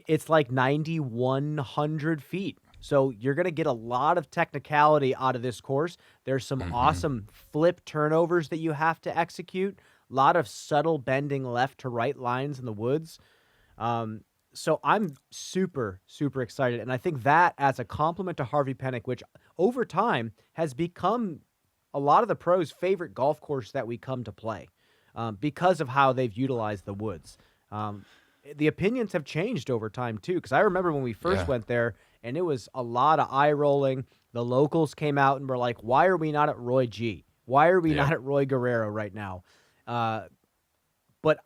it's like 9,100 feet. So you're going to get a lot of technicality out of this course. There's some awesome flip turnovers that you have to execute. A lot of subtle bending left to right lines in the woods. So I'm super, super excited. And I think that as a compliment to Harvey Penick, which over time has become a lot of the pros' favorite golf course that we come to play because of how they've utilized the woods. The opinions have changed over time, too, because I remember when we first went there, and it was a lot of eye rolling. The locals came out and were like, why are we not at Roy G? Why are we not at Roy Guerrero right now? But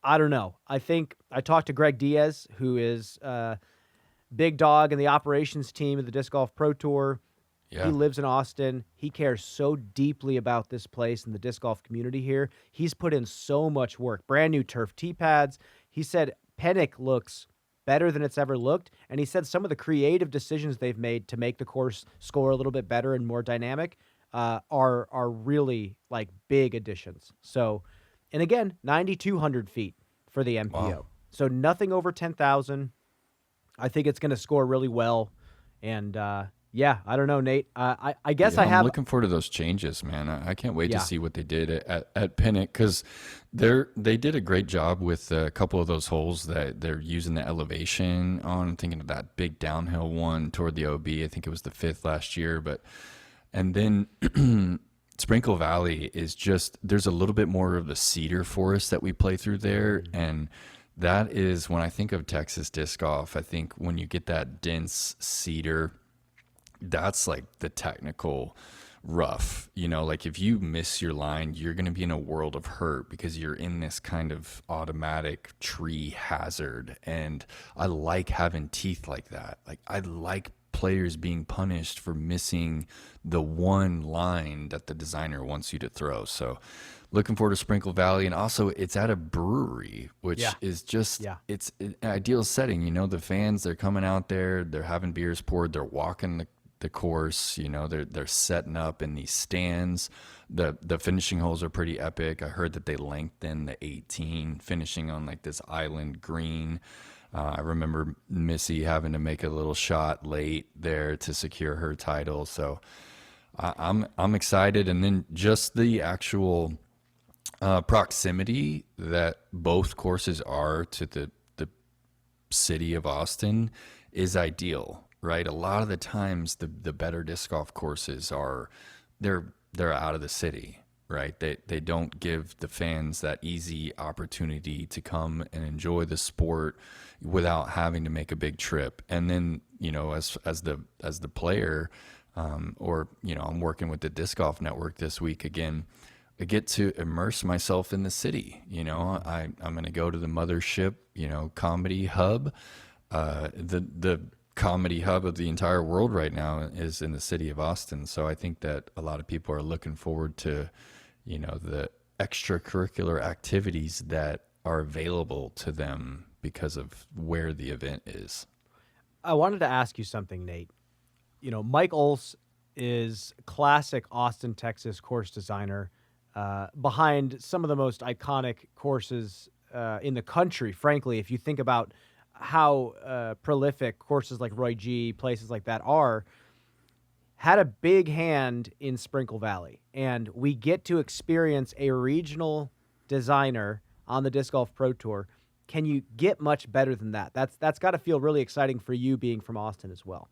I don't know. I think I talked to Greg Diaz, who is big dog in the operations team of the Disc Golf Pro Tour. Yeah. He lives in Austin. He cares so deeply about this place and the disc golf community here. He's put in so much work. Brand new turf tee pads. He said Penick looks better than it's ever looked, and he said some of the creative decisions they've made to make the course score a little bit better and more dynamic are really like big additions. So, and again, 9,200 feet for the MPO. Wow. So nothing over 10,000. I think it's going to score really well, and yeah, I don't know, Nate. I guess I'm looking forward to those changes, man. I can't wait to see what they did at Penick, because they did a great job with a couple of those holes that they're using the elevation on. I'm thinking of that big downhill one toward the OB. I think it was the 5th last year, and then Sprinkle Valley is just, there's a little bit more of the cedar forest that we play through there, and that is, when I think of Texas disc golf, I think when you get that dense cedar, that's like the technical rough, like if you miss your line, you're going to be in a world of hurt because you're in this kind of automatic tree hazard. And I like having teeth like that. Like I like players being punished for missing the one line that the designer wants you to throw. So looking forward to Sprinkle Valley. And also it's at a brewery, which is just, it's an ideal setting. The fans, they're coming out there, they're having beers poured, they're walking the course, they're setting up in these stands. The finishing holes are pretty epic. I heard that they lengthened the 18, finishing on like this island green. I remember Missy having to make a little shot late there to secure her title. So I'm excited. And then just the actual proximity that both courses are to the city of Austin is ideal. Right, a lot of the times the better disc golf courses they're out of the city. Right, they don't give the fans that easy opportunity to come and enjoy the sport without having to make a big trip. And then as the player, or I'm working with the Disc Golf Network this week again. I get to immerse myself in the city. I'm going to go to the mothership, comedy hub, the comedy hub of the entire world right now is in the city of Austin. So I think that a lot of people are looking forward to, the extracurricular activities that are available to them because of where the event is. I wanted to ask you something, Nate. Mike Olse is classic Austin, Texas course designer behind some of the most iconic courses in the country, frankly, if you think about how prolific courses like Roy G, places like that are, had a big hand in Sprinkle Valley. And we get to experience a regional designer on the Disc Golf Pro Tour. Can you get much better than that? That's got to feel really exciting for you being from Austin as well.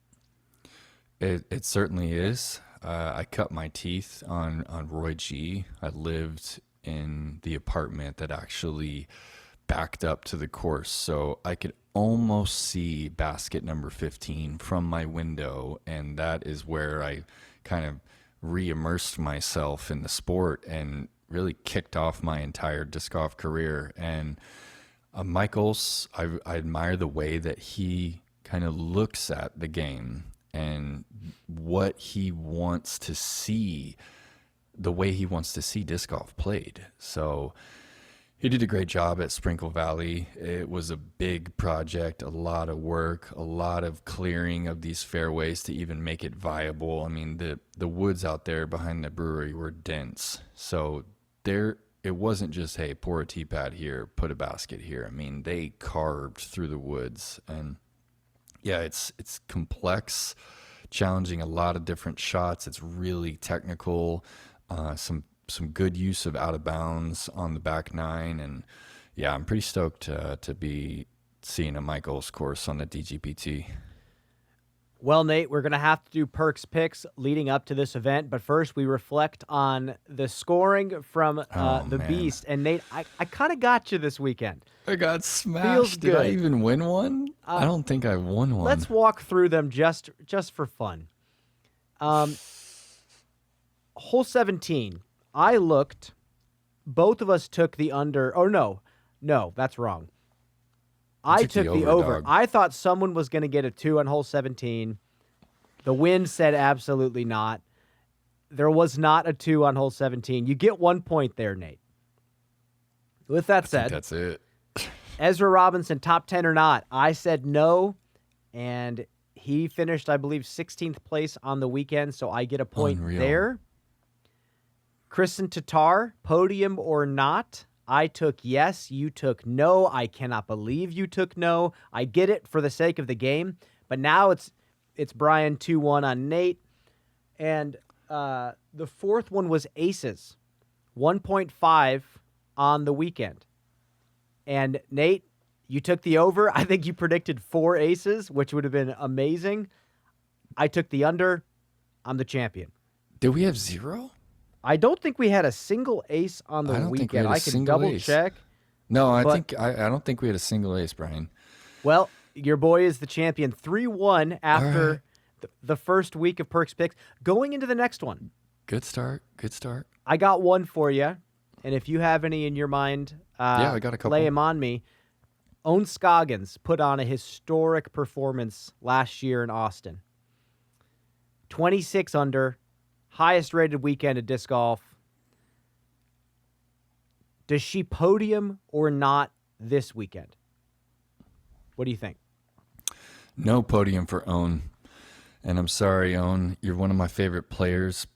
It certainly is. I cut my teeth on Roy G. I lived in the apartment that actually backed up to the course, so I could almost see basket number 15 from my window, and that is where I kind of re-immersed myself in the sport and really kicked off my entire disc golf career. And Michael's, I admire the way that he kind of looks at the game and what he wants to see, the way he wants to see disc golf played. So He did a great job at Sprinkle Valley. It was a big project, a lot of work, a lot of clearing of these fairways to even make it viable. I mean, the woods out there behind the brewery were dense. So it wasn't just, hey, pour a tee pad here, put a basket here. I mean, they carved through the woods. And yeah, it's complex, challenging a lot of different shots. It's really technical. Some good use of out of bounds on the back nine, and yeah, I'm pretty stoked to be seeing a Michaels course on the DGPT. Well, Nate, we're going to have to do Perks picks leading up to this event, but first we reflect on the scoring from the Man. Beast. And Nate, I kind of got you this weekend. I got smashed. Feels Did I good. even win one? I don't think I won one. Let's walk through them just for fun. Hole 17. I looked. Both of us took the under. Oh, no, that's wrong. I took the over. Dog. I thought someone was going to get a 2 on hole 17. The wind said absolutely not. There was not a 2 on hole 17. You get 1 point there, Nate. With that I said, think that's it. Ezra Robinson, top 10 or not? I said no, and he finished, I believe, 16th place on the weekend, so I get a point Unreal. there. Kristen Tatar, podium or not? I took yes, you took no. I cannot believe you took no. I get it for the sake of the game, but now it's Brian 2-1 on Nate, and the fourth one was aces, 1.5 on the weekend. And Nate, you took the over. I think you predicted 4 aces, which would have been amazing. I took the under. I'm the champion. Did we have 0? I don't think we had a single ace on the I don't think we weekend. had a I can single double ace. check. No, I But- don't think we had a single ace, Brian. Well, your boy is the champion. 3-1 after All right. the first week of Perks Picks. Going into the next one, Good start. I got one for you. And if you have any in your mind, Yeah, I got a couple. lay them on me. Owen Scoggins put on a historic performance last year in Austin. 26 under, highest rated weekend of disc golf. Does she podium or not this weekend? What do you think? No podium for Owen. And I'm sorry, Owen. You're one of my favorite players,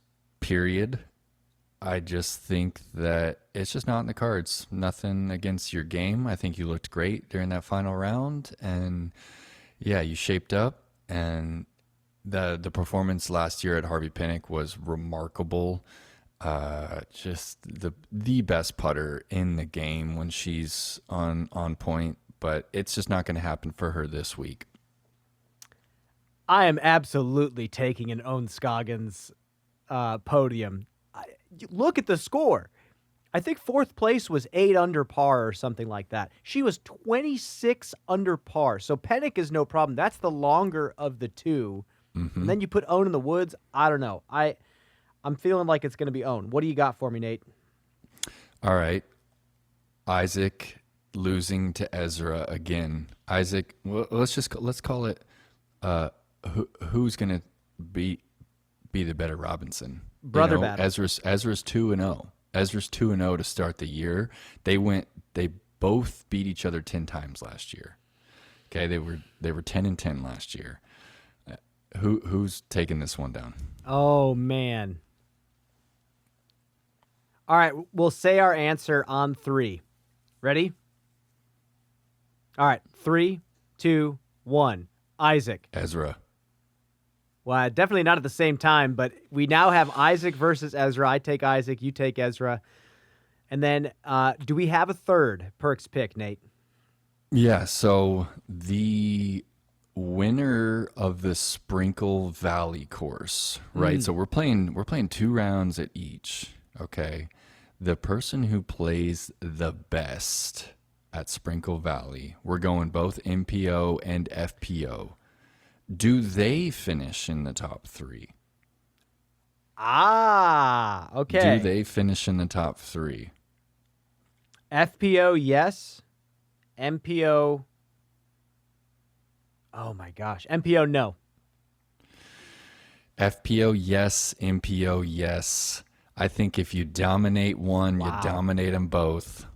period. I just think that it's just not in the cards. Nothing against your game. I think you looked great during that final round. And yeah, you shaped up. And the performance last year at Harvey Pinnock was remarkable. Just the best putter in the game when she's on point. But it's just not going to happen for her this week. I am absolutely taking an Owen Scoggins podium. Look at the score. I think fourth place was 8 under par or something like that. She was 26 under par. So Pennick is no problem. That's the longer of the two. Mm-hmm. And then you put Owen in the woods. I don't know. I'm feeling like it's going to be Owen. What do you got for me, Nate? All right. Isaac losing to Ezra again. Isaac, well, let's call it who's going to be the better Robinson? Brother battle. Ezra's 2-0. Ezra's 2-0 to start the year. They both beat each other 10 times last year. Okay, they were 10-10 last year. Who's taking this one down? Oh, man. All right, we'll say our answer on 3. Ready? All right, 3, 2, 1. Isaac. Ezra. Well, definitely not at the same time, but we now have Isaac versus Ezra. I take Isaac, you take Ezra. And then do we have a third Perks pick, Nate? Yeah, so the winner of the Sprinkle Valley course, right? So we're playing 2 rounds at each, okay? The person who plays the best at Sprinkle Valley, we're going both MPO and FPO. Do they finish in the top 3? Ah, okay. Do they finish in the top 3? FPO, yes. MPO, oh my gosh. MPO, no. FPO, yes. MPO, yes. I think if you dominate one, Wow. you dominate them both.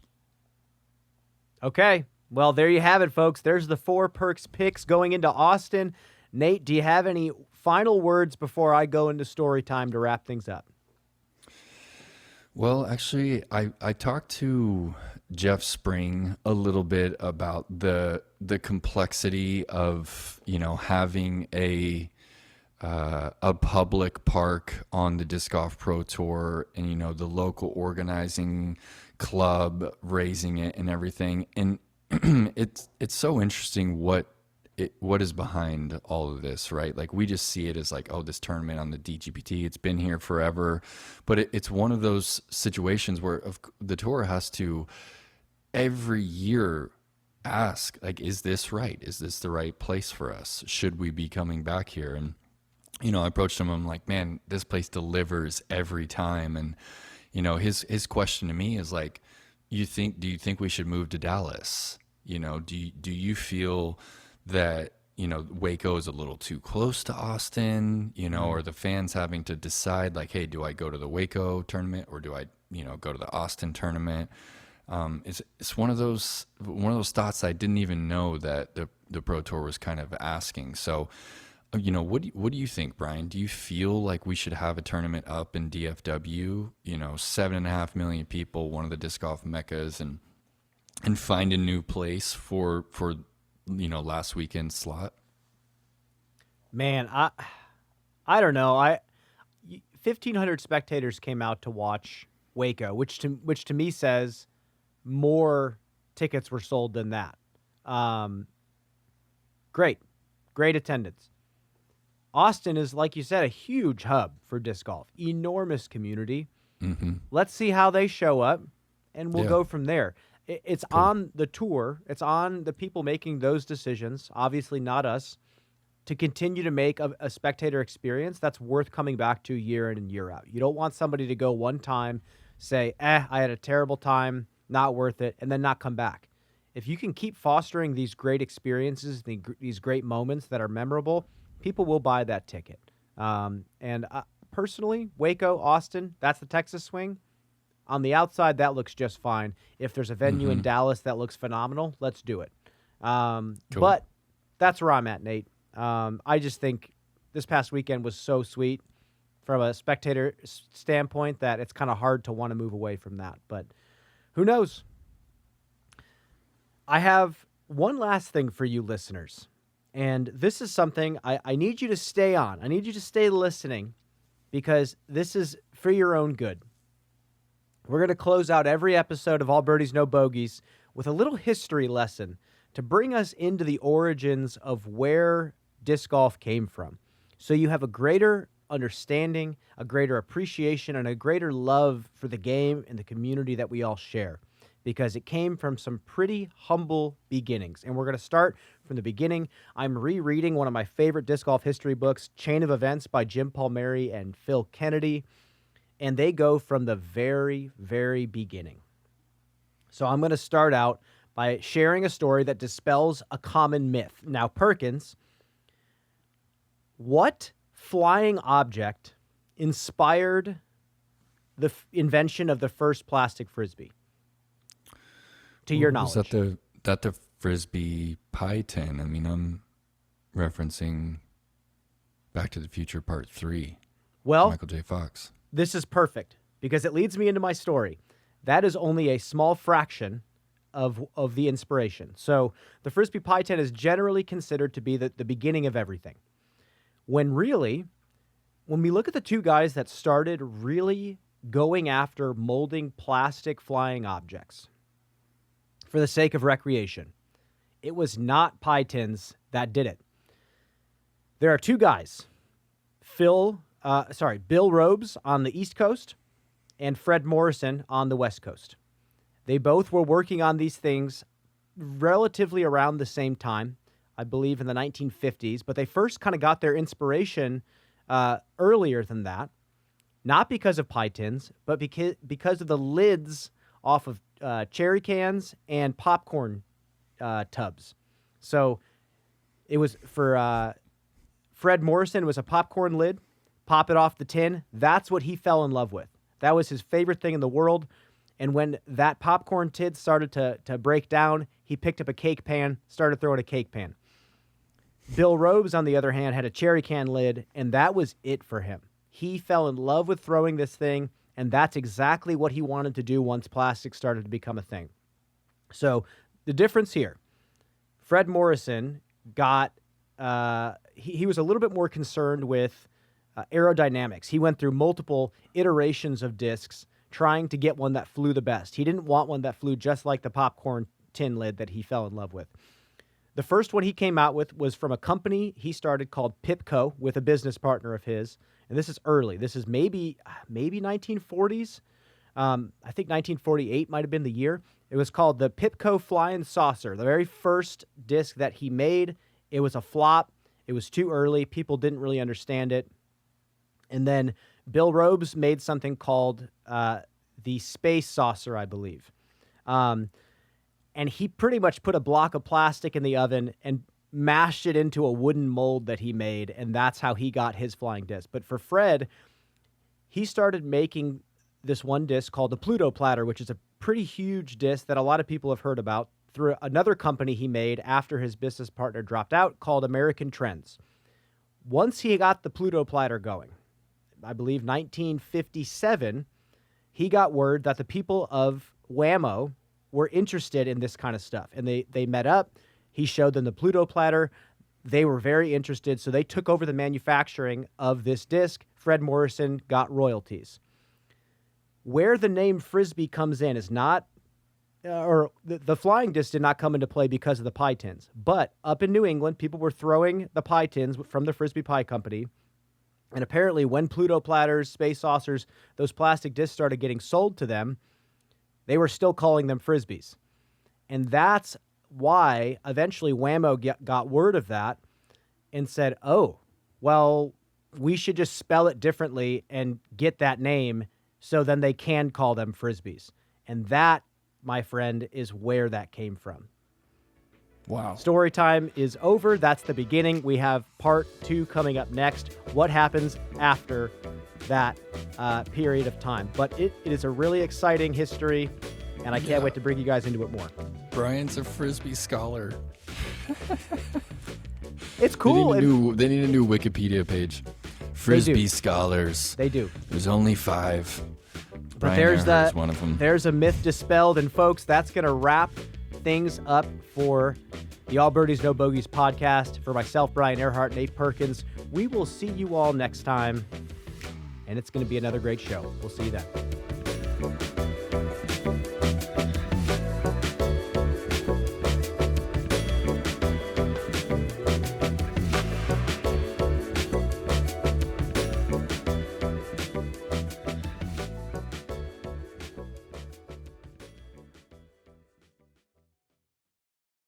Okay. Well, there you have it, folks. There's the 4 Perks picks going into Austin. Nate, do you have any final words before I go into story time to wrap things up? Well, actually, I talked to Jeff Spring a little bit about the complexity of, having a public park on the Disc Golf Pro Tour, and the local organizing club raising it and everything. And it's so interesting what is behind all of this, right? Like, we just see it as like, oh, this tournament on the DGPT, it's been here forever. But it's one of those situations where the tour has to every year ask, like, is this right? Is this the right place for us? Should we be coming back here? And, I approached him. I'm like, man, this place delivers every time. And, his question to me is like, do you think we should move to Dallas? Do you feel that, Waco is a little too close to Austin, or the fans having to decide like, hey, do I go to the Waco tournament or do I, go to the Austin tournament? It's one of those thoughts I didn't even know that the Pro Tour was kind of asking. So, what do you think, Brian? Do you feel like we should have a tournament up in DFW? 7.5 million people, one of the disc golf meccas, and find a new place for last weekend's slot? Man, I don't know. 1,500 spectators came out to watch Waco, which to me says more tickets were sold than that. Great attendance. Austin is, like you said, a huge hub for disc golf, enormous community. Mm-hmm. Let's see how they show up, and we'll Yeah. go from there. It's Cool. on the tour. It's on the people making those decisions, obviously not us, to continue to make a spectator experience that's worth coming back to year in and year out. You don't want somebody to go one time, say, I had a terrible time, not worth it, and then not come back. If you can keep fostering these great experiences, these great moments that are memorable, people will buy that ticket. And personally, Waco, Austin, that's the Texas swing. On the outside, that looks just fine. If there's a venue in Dallas that looks phenomenal, let's do it. Cool. But that's where I'm at, Nate. I just think this past weekend was so sweet from a spectator standpoint that it's kind of hard to want to move away from that. But who knows? I have one last thing for you listeners. And this is something I need you to stay on. I need you to stay listening because this is for your own good. We're going to close out every episode of All Birdies, No Bogeys with a little history lesson to bring us into the origins of where disc golf came from. So you have a greater understanding, a greater appreciation, and a greater love for the game and the community that we all share. Because it came from some pretty humble beginnings. And we're going to start from the beginning. I'm rereading one of my favorite disc golf history books, Chain of Events by Jim Palmieri and Phil Kennedy. And they go from the very, very beginning. So I'm going to start out by sharing a story that dispels a common myth. Now, Perkins, what flying object inspired the invention of the first plastic frisbee? To your knowledge. Was that the Frisbee Pie Tin? I mean, I'm referencing Back to the Future Part 3. Well, Michael J. Fox. This is perfect because it leads me into my story. That is only a small fraction of the inspiration. So the Frisbee Pie Tin is generally considered to be the beginning of everything. When really, when we look at the two guys that started really going after molding plastic flying objects for the sake of recreation, it was not pie tins that did it. There are two guys, Bill Robes on the East Coast and Fred Morrison on the West Coast. They both were working on these things relatively around the same time, I believe in the 1950s, but they first kind of got their inspiration earlier than that, not because of pie tins, but because of the lids off of cherry cans and popcorn tubs. So it was for Fred Morrison, it was a popcorn lid, pop it off the tin. That's what he fell in love with. That was his favorite thing in the world. And when that popcorn tid started to break down, he picked up a cake pan, started throwing a cake pan. Bill Robes, on the other hand, had a cherry can lid, and that was it for him. He fell in love with throwing this thing, and that's exactly what he wanted to do once plastic started to become a thing. So the difference here, Fred Morrison got, he was a little bit more concerned with aerodynamics. He went through multiple iterations of discs trying to get one that flew the best. He didn't want one that flew just like the popcorn tin lid that he fell in love with. The first one he came out with was from a company he started called Pipco with a business partner of his. And this is early. This is maybe 1940s. I think 1948 might have been the year. It was called the Pipco Flying Saucer, the very first disc that he made. It was a flop. It was too early. People didn't really understand it. And then Bill Robes made something called the Space Saucer, I believe. And he pretty much put a block of plastic in the oven and mashed it into a wooden mold that he made, and that's how he got his flying disc. But for Fred, he started making this one disc called the Pluto Platter, which is a pretty huge disc that a lot of people have heard about, through another company he made after his business partner dropped out called American Trends. Once he got the Pluto Platter going, I believe 1957, he got word that the people of WAMO were interested in this kind of stuff. And they met up. He showed them the Pluto Platter. They were very interested, so they took over the manufacturing of this disc. Fred Morrison got royalties. Where the name Frisbee comes in is not, or the flying disc did not come into play because of the pie tins. But up in New England, people were throwing the pie tins from the Frisbee Pie Company. And apparently when Pluto Platters, Space Saucers, those plastic discs started getting sold to them, they were still calling them Frisbees. And that's why eventually WAMO got word of that and said, oh, well, we should just spell it differently and get that name so then they can call them Frisbees. And that, my friend, is where that came from. Wow. Story time is over. That's the beginning. We have part 2 coming up next. What happens after that period of time? But it is a really exciting history, and I can't wait to bring you guys into it more. Brian's a Frisbee scholar. It's cool. They need a new Wikipedia page. Frisbee scholars. They do. There's only 5. But Brian there's Earhart is one of them. There's a myth dispelled, and folks, that's going to wrap things up for the All Birdies, No Bogeys podcast. For myself, Brian Earhart, Nate Perkins, we will see you all next time, and it's going to be another great show. We'll see you then.